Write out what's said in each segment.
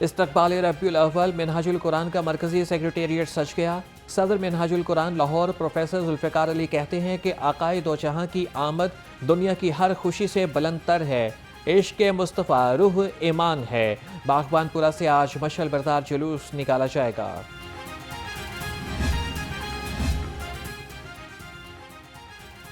استقبال ربیع الاول منہاج القرآن کا مرکزی سیکریٹریٹ سج گیا۔ صدر منہاج القرآن لاہور پروفیسر ذوالفقار علی کہتے ہیں کہ آقائے دو جہاں کی آمد دنیا کی ہر خوشی سے بلند تر ہے۔ عشق مصطفیٰ روح ایمان ہے۔ باغبان پورہ سے آج مشعل بردار جلوس نکالا جائے گا۔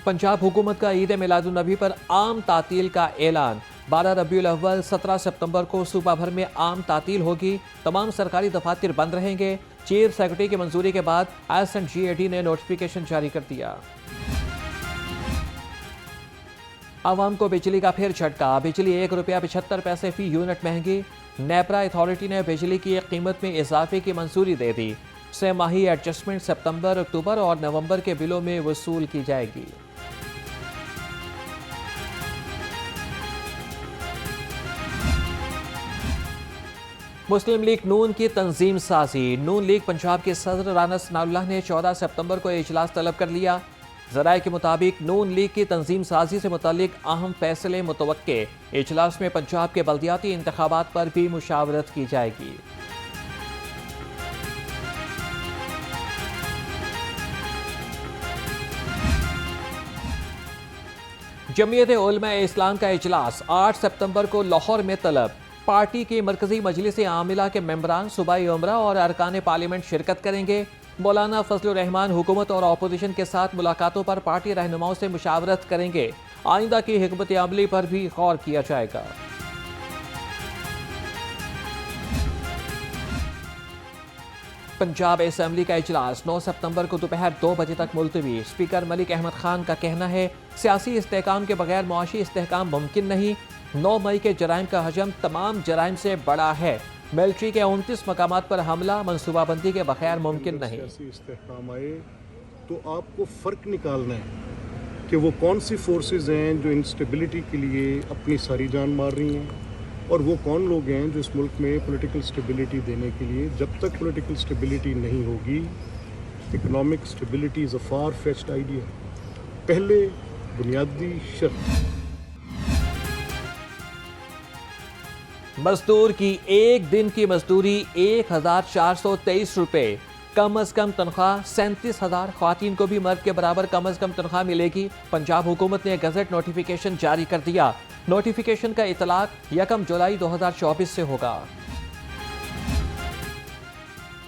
پنجاب حکومت کا عید میلاد النبی پر عام تعطیل کا اعلان۔ 12 ربیع الاول 17 ستمبر کو صوبہ بھر میں عام تعطیل ہوگی۔ تمام سرکاری دفاتر بند رہیں گے۔ چیف سیکرٹری کی منظوری کے بعد IS&GAD نے نوٹیفیکیشن جاری کر دیا۔ عوام کو بجلی کا پھر جھٹکا۔ بجلی ₹1.75 فی یونٹ مہنگی۔ نیپرا اتھارٹی نے بجلی کی قیمت میں اضافے کی منظوری دے دی۔ سہ ماہی ایڈجسٹمنٹ ستمبر، اکتوبر اور نومبر کے بلوں میں وصول کی جائے گی۔ مسلم لیگ نون کی تنظیم سازی۔ نون لیگ پنجاب کے صدر رانا ثناء اللہ نے 14 ستمبر کو اجلاس طلب کر لیا۔ ذرائع کے مطابق نون لیگ کی تنظیم سازی سے متعلق اہم فیصلے متوقع۔ اجلاس میں پنجاب کے بلدیاتی انتخابات پر بھی مشاورت کی جائے گی۔ جمعیت علماء اسلام کا اجلاس 8 ستمبر کو لاہور میں طلب۔ پارٹی کی مرکزی مجلس عاملہ کے ممبران صوبائی عمرہ اور ارکان پارلیمنٹ شرکت کریں گے۔ مولانا فضل الرحمان حکومت اور اپوزیشن کے ساتھ ملاقاتوں پر پارٹی رہنماؤں سے مشاورت کریں گے۔ آئندہ کی حکمت عملی پر بھی غور کیا جائے گا۔ پنجاب اسمبلی کا اجلاس 9 ستمبر کو دوپہر 2 بجے تک ملتوی۔ اسپیکر ملک احمد خان کا کہنا ہے سیاسی استحکام کے بغیر معاشی استحکام ممکن نہیں۔ 9 مئی کے جرائم کا حجم تمام جرائم سے بڑا ہے۔ ملٹری کے 29 مقامات پر حملہ منصوبہ بندی کے بغیر ممکن نہیں۔ سیاسی استحکام آئے تو آپ کو فرق نکالنا ہے کہ وہ کون سی فورسز ہیں جو انسٹیبلٹی کے لیے اپنی ساری جان مار رہی ہیں، اور وہ کون لوگ ہیں جو اس ملک میں پولیٹیکل سٹیبلٹی دینے کے لیے، جب تک پولیٹیکل سٹیبلٹی نہیں ہوگی، economic stability is a for fetched idea. پہلے بنیادی شرط مزدور کی ایک دن کی مزدوری 1423 روپے، کم از کم تنخواہ 37,000، خواتین کو بھی مرد کے برابر کم از کم تنخواہ ملے گی۔ پنجاب حکومت نے گزٹ نوٹیفیکیشن جاری کر دیا۔ نوٹیفیکیشن کا اطلاق 1 جولائی 2024 سے ہوگا۔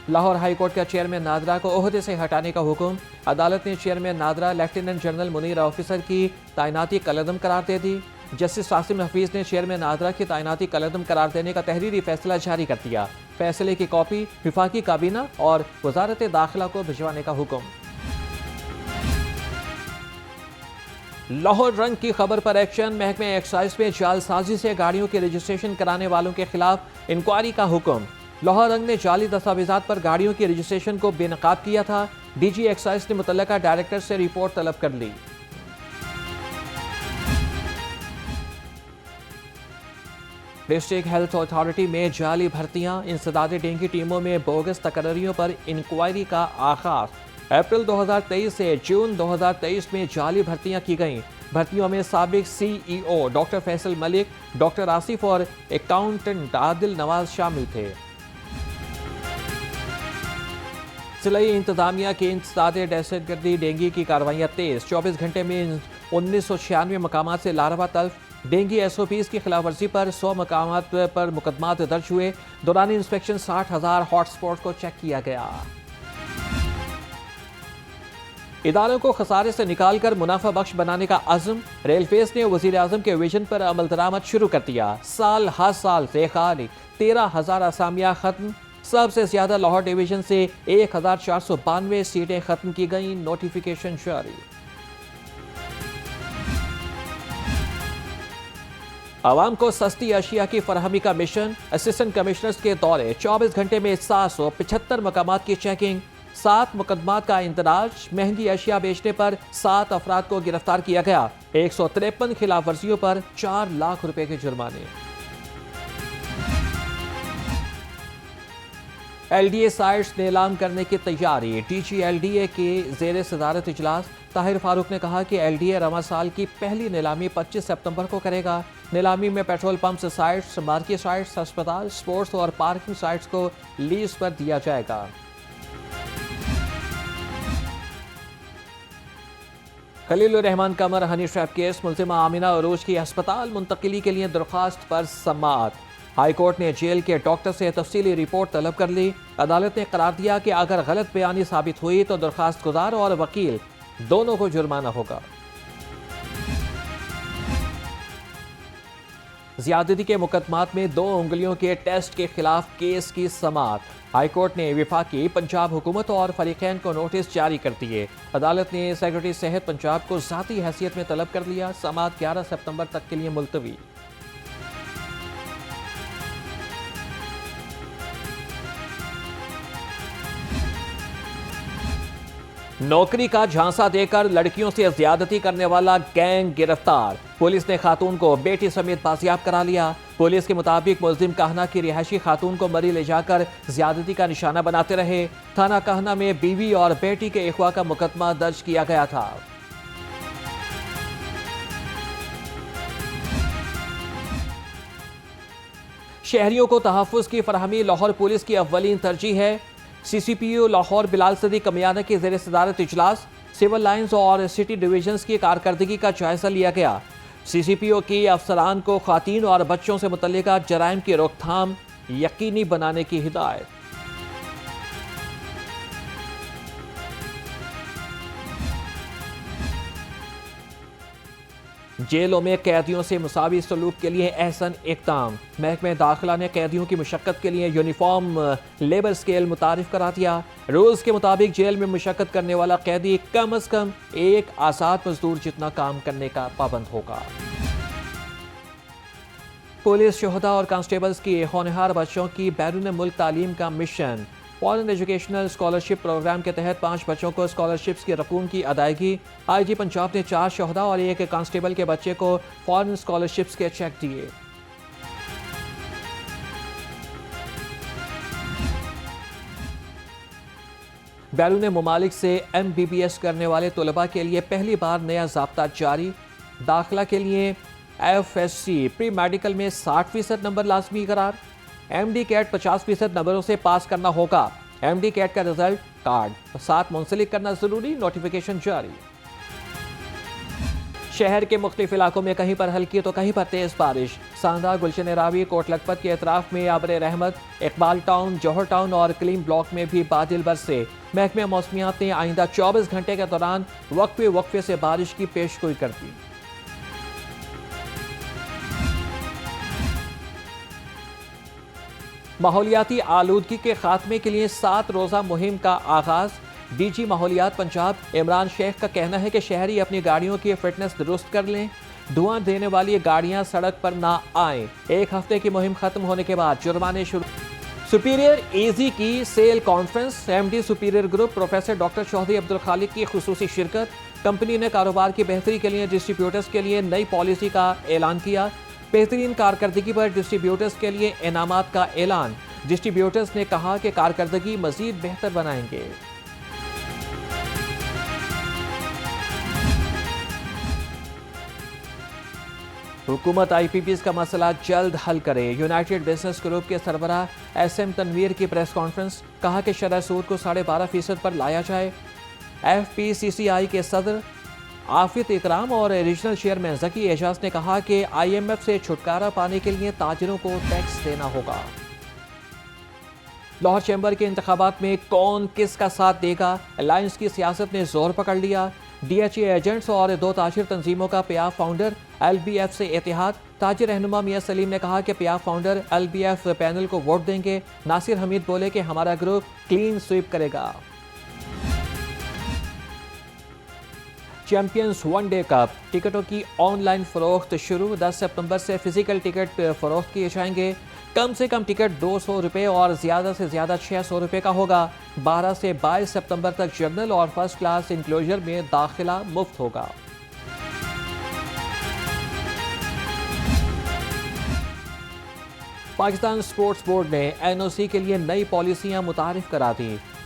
لاہور ہائی کورٹ کا چیئرمین نادرا کو عہدے سے ہٹانے کا حکم۔ عدالت نے chairman NADRA lieutenant general Munir officer کی تعیناتی کالعدم قرار دے دی۔ جسٹس عاصم حفیظ نے چیئرمین نادرا کی تعیناتی کالعدم قرار دینے کا تحریری فیصلہ جاری کر دیا۔ فیصلے کی کاپی وفاقی کابینہ اور وزارت داخلہ کو بھجوانے کا حکم۔ لاہور رنگ کی خبر پر ایکشن۔ محکمہ ایکسائز میں جعل سازی سے گاڑیوں کی رجسٹریشن کرانے والوں کے خلاف انکوائری کا حکم۔ لاہور رنگ نے جعلی دستاویزات پر گاڑیوں کی رجسٹریشن کو بے نقاب کیا تھا۔ ڈی جی ایکسائز نے متعلقہ ڈائریکٹر سے رپورٹ طلب کر لی۔ ڈسٹرکٹ ہیلتھ اتھارٹی میں جعلی بھرتیاں، انسداد ڈینگی ٹیموں میں بوگس تقرریوں پر انکوائری کا آغاز۔ اپریل 2023 سے جون 2023 میں جعلی بھرتیاں کی گئیں۔ بھرتیوں میں سابق CEO ڈاکٹر فیصل ملک، ڈاکٹر آصف اور اکاؤنٹنٹ عادل نواز شامل تھے۔ ضلعی انتظامیہ کی انسداد دہشت گردی ڈینگی کی کارروائیاں تیز۔ 24 گھنٹے میں 1996 مقامات سے لاروا تلف۔ ڈینگی SOPs کی خلاف ورزی پر 100 مقامات پر مقدمات درج ہوئے۔ دوران انسپیکشن 60,000 ہاٹ سپاٹ کو چیک کیا گیا۔ اداروں کو خسارے سے نکال کر منافع بخش بنانے کا عزم۔ ریلویز نے وزیر اعظم کے ویژن پر عمل درآمد شروع کر دیا۔ سال ہر سال سے خالی 13,000 اسامیاں ختم۔ سب سے زیادہ لاہور ڈویژن سے 1,492 سیٹیں ختم کی گئیں۔ نوٹیفیکیشن جاری۔ عوام کو سستی اشیاء کی فراہمی کا مشن۔ اسسٹنٹ کمشنرز کے دورے۔ 24 گھنٹے میں 775 مقامات کی چیکنگ۔ 7 مقدمات کا اندراج۔ مہنگی اشیاء بیچنے پر 7 افراد کو گرفتار کیا گیا۔ 153 خلاف ورزیوں پر 4 لاکھ روپے کے جرمانے۔ LDA سائٹس نیلام کرنے کی تیاری۔ DG LDA کے زیر صدارت اجلاس۔ طاہر فاروق نے کہا کہ ایل ڈی اے رواں سال کی پہلی نیلامی 25 ستمبر کو کرے گا۔ نیلامی میں petrol pumps sites, market sites, ہسپتال، سپورٹس اور پارکنگ سائٹس کو لیز پر دیا جائے گا۔ Khalil ur Rehman Qamar honey trap case, ملزمہ آمنہ عروج کی ہسپتال منتقلی کے لیے درخواست پر سماعت۔ ہائی کورٹ نے جیل کے ڈاکٹر سے تفصیلی رپورٹ طلب کر لی۔ عدالت نے قرار دیا کہ اگر غلط بیانی ثابت ہوئی تو درخواست گزار اور وکیل دونوں کو جرمانہ ہوگا۔ زیادتی کے مقدمات میں 2 انگلیوں کے ٹیسٹ کے خلاف کیس کی سماعت۔ ہائی کورٹ نے وفاقی پنجاب حکومت اور فریقین کو نوٹس جاری کر دیے۔ عدالت نے سیکرٹری صحت پنجاب کو ذاتی حیثیت میں طلب کر لیا۔ سماعت 11 ستمبر تک کے لیے ملتوی۔ نوکری کا جھانسا دے کر لڑکیوں سے زیادتی کرنے والا گینگ گرفتار۔ پولیس نے خاتون کو بیٹی سمیت بازیاب کرا لیا۔ پولیس کے مطابق ملزم کہنا کی رہائشی خاتون کو مری لے جا کر زیادتی کا نشانہ بناتے رہے۔ تھانہ کہنا میں بیوی اور بیٹی کے اغوا کا مقدمہ درج کیا گیا تھا۔ شہریوں کو تحفظ کی فراہمی لاہور پولیس کی اولین ترجیح ہے۔ سی سی پی او لاہور بلال صدیق کمیانہ کی زیر صدارت اجلاس، سول لائنز اور سٹی ڈویژنز کی کارکردگی کا جائزہ لیا گیا۔ سی سی پی او کی افسران کو خواتین اور بچوں سے متعلقہ جرائم کی روک تھام یقینی بنانے کی ہدایت۔ جیلوں میں قیدیوں سے مساوی سلوک کے لیے احسن اقدام۔ محکمہ داخلہ نے قیدیوں کی مشقت کے لیے یونیفارم لیبر اسکیل متعارف کرا دیا۔ رولز کے مطابق جیل میں مشقت کرنے والا قیدی کم از کم ایک آزاد مزدور جتنا کام کرنے کا پابند ہوگا۔ پولیس شہداء اور کانسٹیبلز کی ہونہار بچوں کی بیرون ملک تعلیم کا مشن۔ فارن ایجوکیشنل اسکالرشپ پروگرام کے تحت 5 بچوں کو اسکالرشپس کی رقوم کی ادائیگی۔ آئی جی پنجاب نے 4 شہداء اور 1 کانسٹیبل کے بچے کو فارن اسکالرشپس کے چیک دیے۔ بیرون ممالک سے ایم بی بی ایس کرنے والے طلباء کے لیے پہلی بار نیا ضابطہ جاری۔ داخلہ کے لیے F S C pre medical میں 60% نمبر لازمی قرار۔ ایم ڈی کیٹ 50% نمبروں سے پاس کرنا ہوگا۔ ایم ڈی کیٹ کا رزلٹ کارڈ ساتھ منسلک کرنا ضروری، نوٹیفیکیشن جاری۔ شہر کے مختلف علاقوں میں کہیں پر ہلکی تو کہیں پر تیز بارش۔ ساندہ، گلشن راوی، کوٹ لکھپت کے اطراف میں ابر رحمت، اقبال ٹاؤن، جوہر ٹاؤن اور کلیم بلاک میں بھی بادل برسے۔ محکمہ موسمیات نے آئندہ 24 گھنٹے کے دوران وقفے سے بارش کی پیشگوئی کر دی۔ ماحولیاتی آلودگی کے خاتمے کے لیے 7 روزہ مہم کا آغاز۔ ڈی جی ماحولیات پنجاب عمران شیخ کا کہنا ہے کہ شہری اپنی گاڑیوں کی فٹنس درست کر لیں، دھواں دینے والی گاڑیاں سڑک پر نہ آئیں۔ 1 ہفتے کی مہم ختم ہونے کے بعد جرمانے شروع۔ سپیریئر ایزی کی cell conference, M D superior group professor doctor Chaudhry Abdul Khaliq کی خصوصی شرکت۔ کمپنی نے کاروبار کی بہتری کے لیے ڈسٹریبیوٹرز کے لیے نئی پالیسی کا اعلان کیا۔ بہترین کارکردگی پر ڈسٹریبیوٹرز کے لیے انعامات کا اعلان۔ ڈسٹریبیوٹرز نے کہا کہ کارکردگی مزید بہتر بنائیں گے۔ حکومت آئی پی پیز کا مسئلہ جلد حل کرے۔ یونائٹڈ بزنس گروپ کے سربراہ ایس ایم تنویر کی پریس کانفرنس، کہا کہ شرح سود کو 12.5% پر لایا جائے۔ ایف پی سی سی آئی کے صدر عافیت اکرام اور ریجنل چیئرمین ذکی اعجاز نے کہا کہ آئی ایم ایف سے چھٹکارا پانے کے لیے تاجروں کو ٹیکس دینا ہوگا۔ لاہور چیمبر کے انتخابات میں کون کس کا ساتھ دے گا؟ الائنس کی سیاست نے زور پکڑ لیا۔ ڈی ایچ اے ایجنٹس اور 2 تاجر تنظیموں کا PIAF founder L B F سے اتحاد۔ تاجر رہنما میاں سلیم نے کہا کہ PIAF founder L B F panel کو ووٹ دیں گے۔ ناصر حمید بولے کہ ہمارا گروپ کلین سویپ کرے گا۔ چیمپئنز ون ڈے کپ ٹکٹوں کی آن لائن فروخت شروع۔ 10 ستمبر سے فزیکل ٹکٹ فروخت کیے جائیں گے۔ کم سے کم ٹکٹ 200 روپے اور زیادہ سے زیادہ 600 روپے کا ہوگا۔ 12 سے 22 ستمبر تک جنرل اور فرسٹ کلاس انکلوژر میں داخلہ مفت ہوگا۔ پاکستان سپورٹس بورڈ نے این او سی کے لیے نئی پالیسیاں متعارف کرا دی۔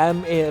MA